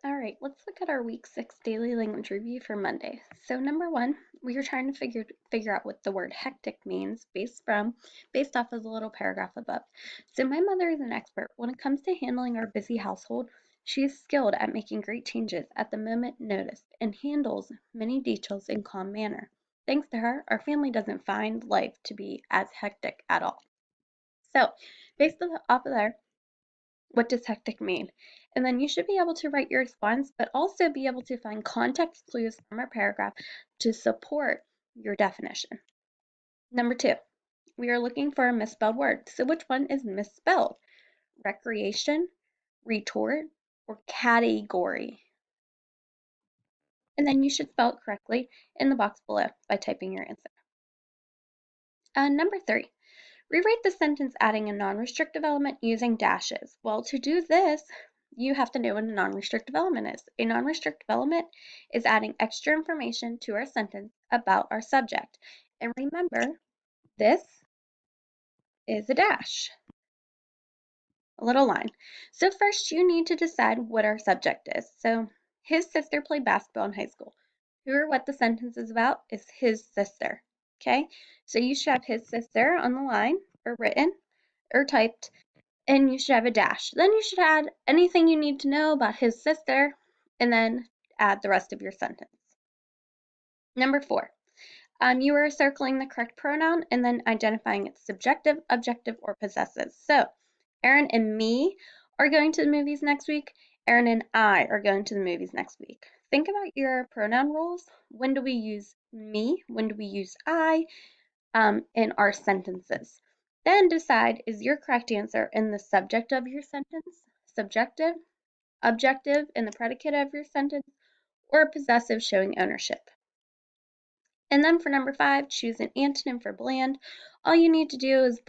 All right, let's look at our week 6 daily language review for Monday. So number 1, we are trying to figure out what the word hectic means based off of the little paragraph above. So my mother is an expert when it comes to handling our busy household. She is skilled at making great changes at the moment noticed and handles many details in calm manner. Thanks to her, our family doesn't find life to be as hectic at all. So, based off of there, what does hectic mean? And then you should be able to write your response, but also be able to find context clues from our paragraph to support your definition. Number 2, we are looking for a misspelled word. So which one is misspelled? Recreation, retort, or category? And then you should spell it correctly in the box below by typing your answer. Number 3, rewrite the sentence adding a non-restrictive element using dashes. Well, to do this, you have to know what a non-restrictive element is. A non-restrictive element is adding extra information to our sentence about our subject. And remember, this is a dash, a little line. So first you need to decide what our subject is. So his sister played basketball in high school. Who or what the sentence is about is his sister. Okay, so you should have his sister on the line or written or typed, and you should have a dash. Then you should add anything you need to know about his sister, and then add the rest of your sentence. Number 4, you are circling the correct pronoun and then identifying its subjective, objective, or possessive. So, Aaron and me are going to the movies next week. Aaron and I are going to the movies next week. Think about your pronoun rules. When do we use me? When do we use I in our sentences? Then decide, is your correct answer in the subject of your sentence, subjective, objective in the predicate of your sentence, or possessive showing ownership? And then for number 5, choose an antonym for bland. All you need to do is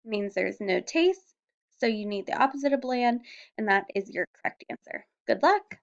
means there's no taste, so you need the opposite of bland, and that is your correct answer. Good luck!